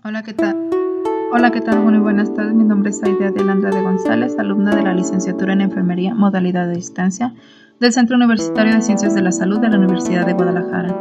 Hola, ¿qué tal? Hola, ¿qué tal? Muy buenas tardes. Mi nombre es Aide Adela Andrade González, alumna de la licenciatura en Enfermería, modalidad de distancia, del Centro Universitario de Ciencias de la Salud de la Universidad de Guadalajara.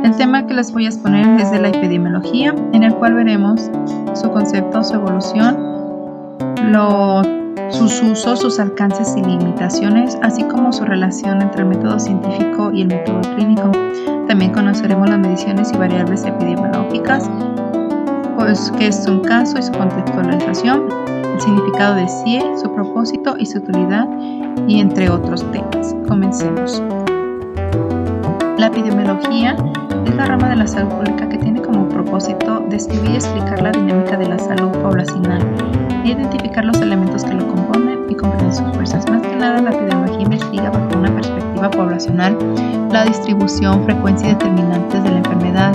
El tema que les voy a exponer es de la epidemiología, en el cual veremos su concepto, su evolución, sus usos, sus alcances y limitaciones, así como su relación entre el método científico y el método clínico. También conoceremos las mediciones y variables epidemiológicas, pues qué es un caso y su contextualización, el significado de CIE, su propósito y su utilidad, y entre otros temas. Comencemos. La epidemiología es la rama de la salud pública que tiene como propósito describir y explicar la dinámica de la salud poblacional, identificar los elementos que lo componen y comprender sus fuerzas. Más que nada, la epidemiología investiga bajo una perspectiva poblacional la distribución, frecuencia y determinantes de la enfermedad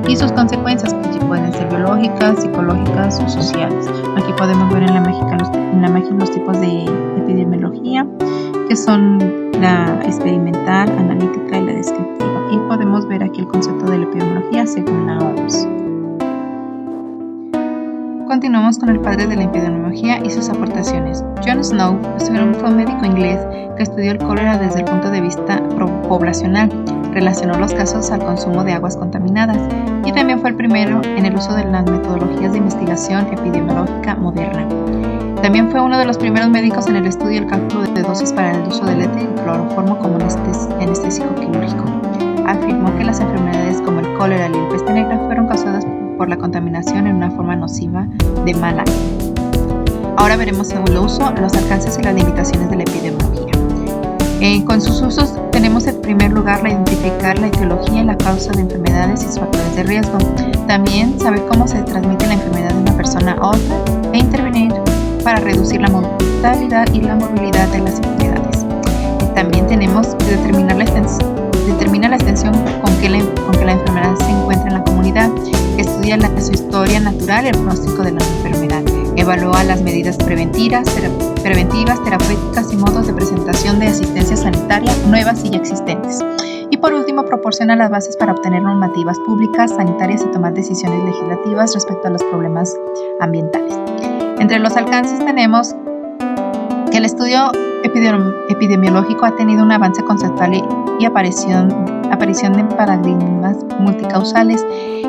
y sus consecuencias, que pueden ser biológicas, psicológicas o sociales. Aquí podemos ver en la imagen los tipos de epidemiología, que son la experimental, analítica y la descriptiva. Y podemos ver aquí el concepto de la epidemiología según la OMS. Continuamos con el padre de la epidemiología y sus aportaciones. John Snow fue un médico inglés que estudió el cólera desde el punto de vista poblacional. Relacionó los casos al consumo de aguas contaminadas y también fue el primero en el uso de las metodologías de investigación epidemiológica moderna. También fue uno de los primeros médicos en el estudio y el cálculo de dosis para el uso del éter y cloroformo como anestésico quirúrgico. Afirmó que las enfermedades como el cólera y el peste negra fueron causadas por la contaminación en una forma nociva de mala. Ahora veremos el uso, los alcances y las limitaciones de la epidemiología. Con sus usos tenemos en primer lugar la identificar la etiología y la causa de enfermedades y sus factores de riesgo. También saber cómo se transmite la enfermedad de una persona a otra e intervenir para reducir la mortalidad y la movilidad de las enfermedades. También tenemos que determina la extensión con que la enfermedad se encuentra en la comunidad, estudia su historia natural y el pronóstico de la enfermedad, evalúa las medidas preventivas, terapéuticas y modos de presentación de asistencia sanitaria nuevas y ya existentes. Y por último, proporciona las bases para obtener normativas públicas, sanitarias y tomar decisiones legislativas respecto a los problemas ambientales. Entre los alcances tenemos que el estudio epidemiológico ha tenido un avance conceptual y aparición de paradigmas multicausales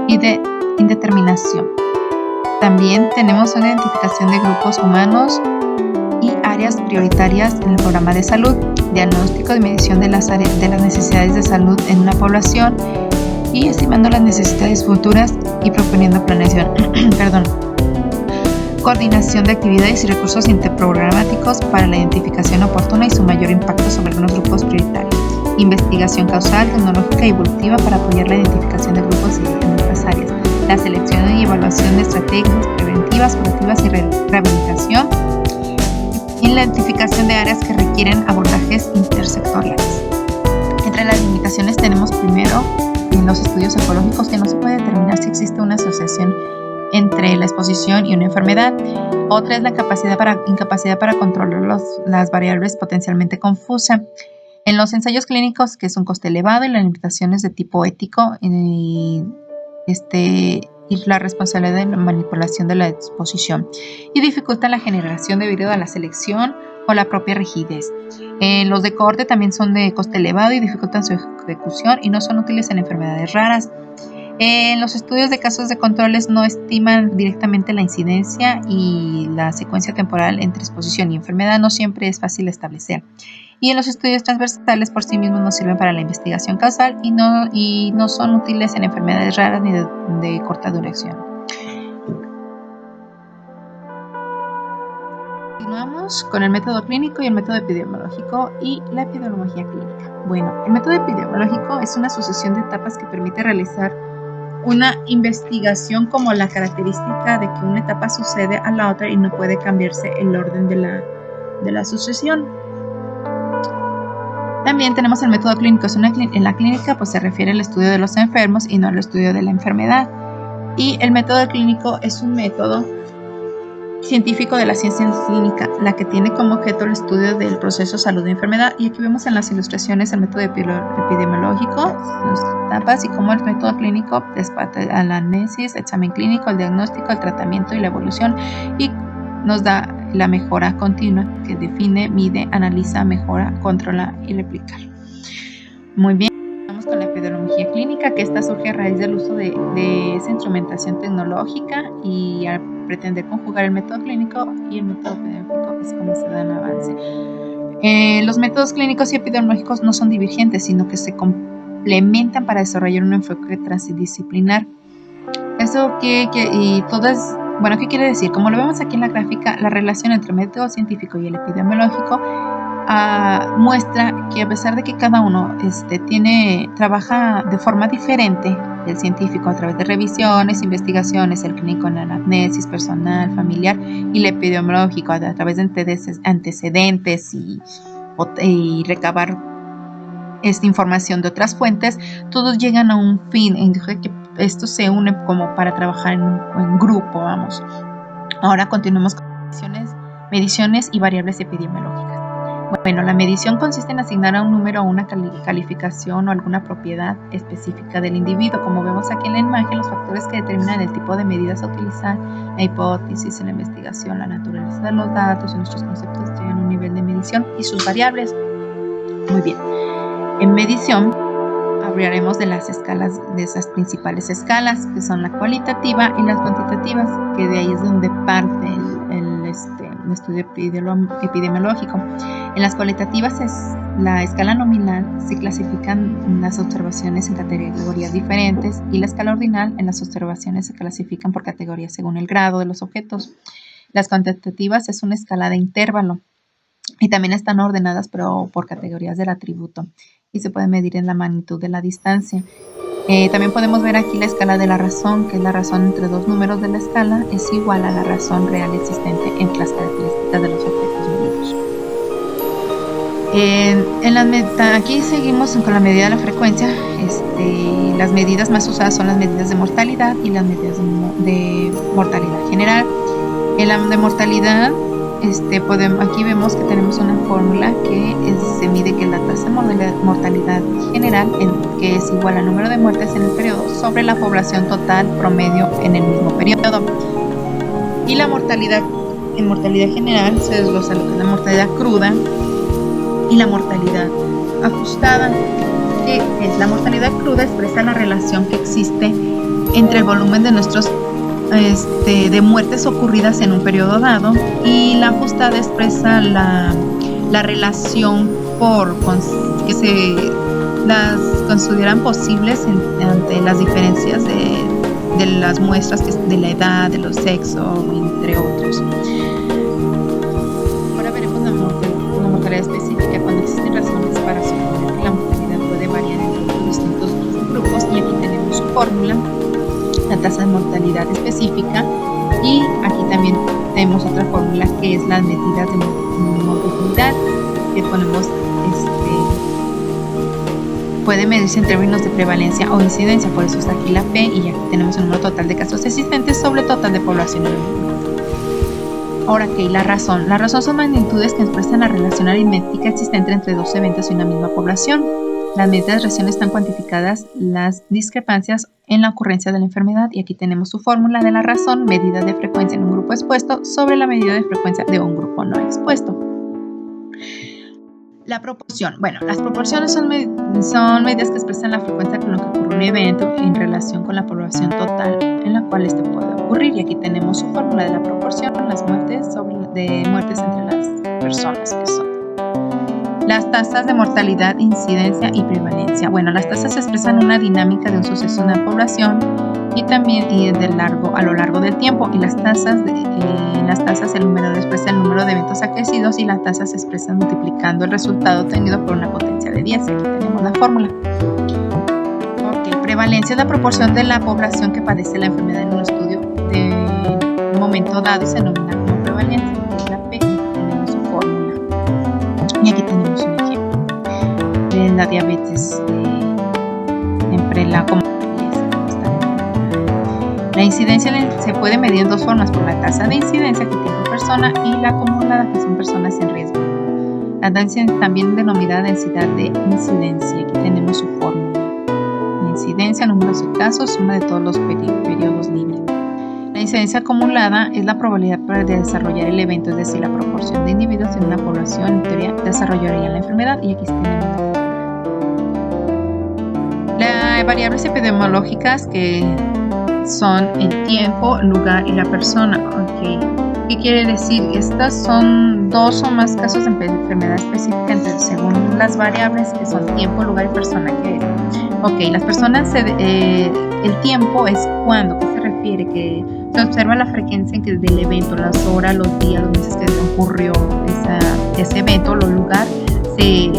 y de indeterminación. También tenemos una identificación de grupos humanos y áreas prioritarias en el programa de salud, diagnóstico y medición de las necesidades de salud en una población y estimando las necesidades futuras y proponiendo planeación. Coordinación de actividades y recursos interprogramáticos para la identificación oportuna y su mayor impacto sobre algunos grupos prioritarios. Investigación causal, tecnológica y evolutiva para apoyar la identificación de grupos en otras áreas. La selección y evaluación de estrategias preventivas, curativas y rehabilitación. Y la identificación de áreas que requieren abordajes intersectoriales. Entre las limitaciones tenemos primero en los estudios ecológicos que no se puede determinar si existe una asociación entre la exposición y una enfermedad. Otra es la incapacidad para controlar las variables potencialmente confusas. En los ensayos clínicos, que es un coste elevado, y las limitaciones de tipo ético y la responsabilidad de la manipulación de la exposición, y dificultan la generación debido a la selección o la propia rigidez. Los de cohorte también son de coste elevado y dificultan su ejecución y no son útiles en enfermedades raras. Los estudios de casos de controles no estiman directamente la incidencia y la secuencia temporal entre exposición y enfermedad no siempre es fácil de establecer. Y en los estudios transversales por sí mismos no sirven para la investigación causal y no son útiles en enfermedades raras ni de corta duración. Continuamos con el método clínico y el método epidemiológico y la epidemiología clínica. Bueno, el método epidemiológico es una sucesión de etapas que permite realizar una investigación como la característica de que una etapa sucede a la otra y no puede cambiarse el orden de la sucesión. También tenemos el método clínico. En la clínica pues se refiere al estudio de los enfermos y no al estudio de la enfermedad. Y el método clínico es un método científico de la ciencia clínica, la que tiene como objeto el estudio del proceso salud de enfermedad. Y aquí vemos en las ilustraciones el método epidemiológico, sus etapas y cómo el método clínico es la anamnesis, examen clínico, el diagnóstico, el tratamiento y la evolución, y nos da la mejora continua que define, mide, analiza, mejora, controla y replica. Muy bien. Vamos con la epidemiología clínica, que esta surge a raíz del uso de esa instrumentación tecnológica, y al pretender conjugar el método clínico y el método epidemiológico es como se dan avance. Los métodos clínicos y epidemiológicos no son divergentes, sino que se complementan para desarrollar un enfoque transdisciplinar. Eso ¿qué quiere decir? Como lo vemos aquí en la gráfica, la relación entre el método científico y el epidemiológico muestra que a pesar de que cada uno trabaja de forma diferente, el científico a través de revisiones, investigaciones, el clínico en anamnesis personal, familiar, y el epidemiológico a través de antecedentes y recabar esta información de otras fuentes, todos llegan a un fin, en que esto se une como para trabajar en grupo, vamos. Ahora continuemos con mediciones y variables epidemiológicas. Bueno, la medición consiste en asignar a un número o una calificación o alguna propiedad específica del individuo. Como vemos aquí en la imagen, los factores que determinan el tipo de medidas a utilizar, la hipótesis, la investigación, la naturaleza de los datos y nuestros conceptos llegan a un nivel de medición y sus variables. Muy bien. En medición hablaremos de las escalas, de esas principales escalas, que son la cualitativa y las cuantitativas, que de ahí es donde parte el estudio epidemiológico. En las cualitativas la escala nominal se clasifican las observaciones en categorías diferentes, y la escala ordinal en las observaciones se clasifican por categorías según el grado de los objetos. Las cuantitativas es una escala de intervalo y también están ordenadas pero por categorías del atributo y se puede medir en la magnitud de la distancia. También podemos ver aquí la escala de la razón, que es la razón entre dos números de la escala es igual a la razón real existente entre las características de los objetos medidos. Aquí seguimos con la medida de la frecuencia. Las medidas más usadas son las medidas de mortalidad y las medidas de mortalidad general. En la de mortalidad, aquí vemos que tenemos una fórmula que se mide que la tasa de mortalidad general, que es igual al número de muertes en el periodo sobre la población total promedio en el mismo periodo. Y la mortalidad general se desglosa lo que es la mortalidad cruda y la mortalidad ajustada. Que es la mortalidad cruda expresa la relación que existe entre el volumen de nuestros de muertes ocurridas en un periodo dado, y la ajustada expresa la relación que se las consideran posibles ante las diferencias de las muestras de la edad, de los sexos, entre otros. Ahora veremos la mortalidad específica, cuando existen razones para suponer que la mortalidad puede variar entre los distintos grupos, y aquí tenemos su fórmula, la tasa de mortalidad específica, y aquí también tenemos otra fórmula que es las medidas de morbilidad, que ponemos puede medirse en términos de prevalencia o incidencia, por eso está aquí la P, y aquí tenemos el número total de casos existentes sobre el total de población en el mundo. Ahora, ¿qué? La razón son magnitudes que expresan la relación aritmética existente entre dos eventos y una misma población. Las medidas de razón están cuantificadas las discrepancias en la ocurrencia de la enfermedad, y aquí tenemos su fórmula de la razón, medida de frecuencia en un grupo expuesto sobre la medida de frecuencia de un grupo no expuesto. La proporción. Bueno, las proporciones son medidas que expresan la frecuencia con lo que ocurre un evento en relación con la población total en la cual este puede ocurrir, y aquí tenemos su fórmula de la proporción, las muertes entre las personas que son. Las tasas de mortalidad, incidencia y prevalencia. Bueno, las tasas expresan una dinámica de un suceso en la población y también a lo largo del tiempo. Y las tasas el número expresa el número de eventos acrecidos, y las tasas se expresan multiplicando el resultado obtenido por una potencia de 10. Aquí tenemos la fórmula. Prevalencia es la proporción de la población que padece la enfermedad en un estudio de un momento dado y se denomina como prevalencia. Aquí es la P, y tenemos su fórmula. Y aquí tenemos un ejemplo de la diabetes La incidencia se puede medir en dos formas, por la tasa de incidencia que tiene por persona y la acumulada, que son personas en riesgo. La también denominada densidad de incidencia. Aquí tenemos su fórmula. La incidencia, números de casos, suma de todos los periodos libres. La incidencia acumulada es la probabilidad de desarrollar el evento, es decir, la proporción de individuos en una población en teoría desarrollaría la enfermedad, y aquí tenemos las variables epidemiológicas, que son el tiempo, lugar y la persona. Okay. ¿Qué quiere decir? Estas son dos o más casos de enfermedad específica según las variables, que son tiempo, lugar y persona. ¿Qué es? Ok, las personas, el tiempo es cuando, ¿qué se refiere? Que se observa la frecuencia del evento, las horas, los días, los meses que ocurrió ese evento. Los lugares se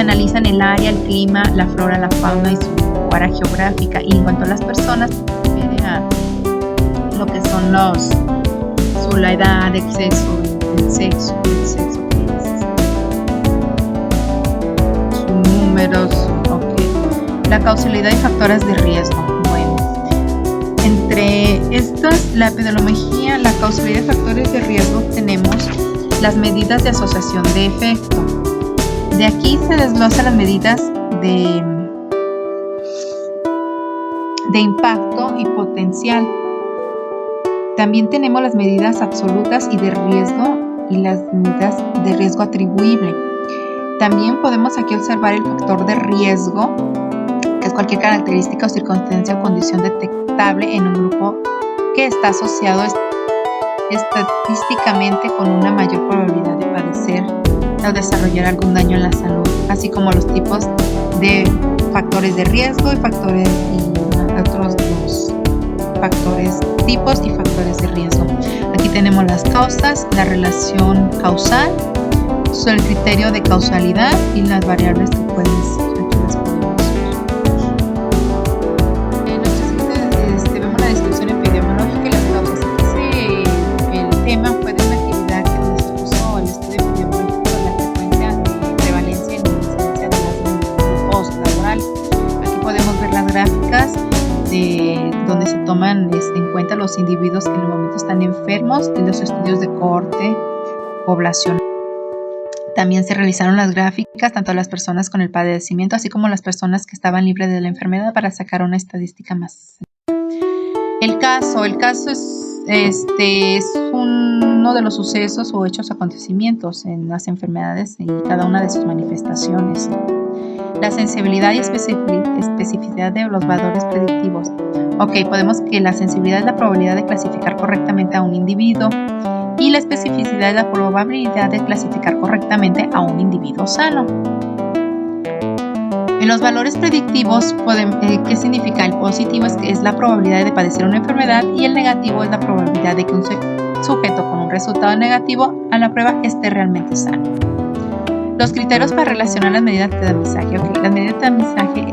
analizan el área, el clima, la flora, la fauna y su área geográfica. Y en cuanto a las personas, se refiere a lo que son la edad, el sexo que es, sus números, la causalidad y factores de riesgo. Bueno, entre estas, la epidemiología, la causalidad y factores de riesgo, tenemos las medidas de asociación de efecto. De aquí se desglosan las medidas de impacto y potencial. También tenemos las medidas absolutas y de riesgo y las medidas de riesgo atribuible. También podemos aquí observar el factor de riesgo, que es cualquier característica o circunstancia o condición detectable en un grupo que está asociado estadísticamente con una mayor probabilidad de padecer o desarrollar algún daño en la salud, así como los tipos de factores de riesgo y otros tipos y factores de riesgo. Aquí tenemos las causas, la relación causal, el criterio de causalidad y las variables que pueden ser. Aquí las podemos ver. En nuestra siguiente vemos la descripción epidemiológica y las causas. El tema fue de una actividad que nos expuso el estudio epidemiológico de la frecuencia de prevalencia y la incidencia de las post-laboral. Aquí podemos ver las gráficas donde se toman en cuenta los individuos que en el momento están enfermos, y los estudios de cohorte poblacional. También se realizaron las gráficas tanto a las personas con el padecimiento así como a las personas que estaban libres de la enfermedad para sacar una estadística más. El caso es uno de los sucesos o hechos acontecimientos en las enfermedades y cada una de sus manifestaciones. La sensibilidad y especificidad de los valores predictivos. Podemos que la sensibilidad es la probabilidad de clasificar correctamente a un individuo y la especificidad es la probabilidad de clasificar correctamente a un individuo sano. En los valores predictivos, ¿qué significa? El positivo es la probabilidad de padecer una enfermedad y el negativo es la probabilidad de que un sujeto con un resultado negativo a la prueba esté realmente sano. Los criterios para relacionar las medidas de tamizaje. Las medidas de tamizaje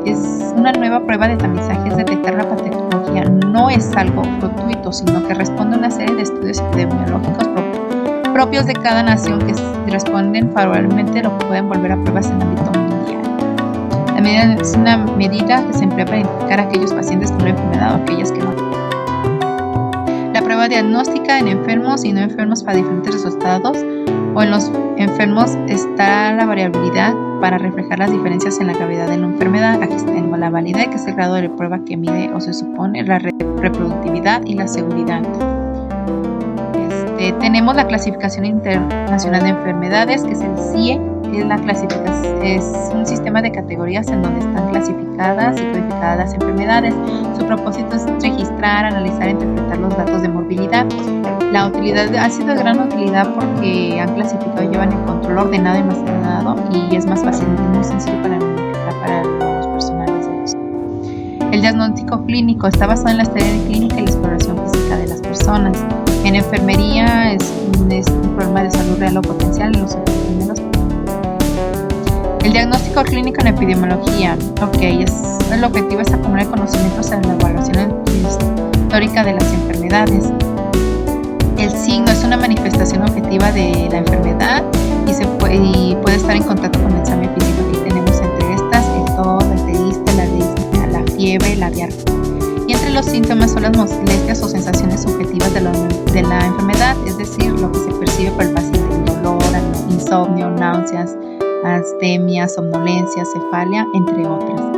es una nueva prueba de tamizaje, es detectar la patología. No es algo fortuito, sino que responde a una serie de estudios epidemiológicos propios de cada nación que responden favorablemente, lo pueden volver a pruebas en el ámbito mundial. La medida es una medida que se emplea para identificar a aquellos pacientes con una enfermedad o aquellas que no. La prueba diagnóstica en enfermos y no enfermos para diferentes resultados, o en los enfermos está la variabilidad para reflejar las diferencias en la gravedad de la enfermedad. Aquí tenemos la validez, que es el grado de prueba que mide o se supone la reproductividad y la seguridad. Tenemos la clasificación internacional de enfermedades, que es el CIE. Es un sistema de categorías en donde están clasificadas y codificadas las enfermedades. Su propósito es registrar, analizar e interpretar los datos de morbilidad. La utilidad ha sido de gran utilidad porque han clasificado y llevan el control ordenado y almacenado, y es más fácil y muy sencillo para identificar para los personales de los. El diagnóstico clínico está basado en la historia clínica y la exploración física de las personas. En enfermería es un problema de salud real o potencial en los enfermeros. El diagnóstico clínico en epidemiología. El objetivo es acumular conocimientos sobre la evaluación histórica de las enfermedades. El signo es una manifestación objetiva de la enfermedad y puede estar en contacto con el examen físico. Aquí tenemos entre estas el tos, la ictericia, la disnea, la fiebre. fiebre, la diarrea. Y entre los síntomas son las molestias o sensaciones subjetivas de la enfermedad, es decir, lo que se percibe por el paciente: dolor, insomnio, náuseas, astemia, somnolencia, cefalia, entre otras.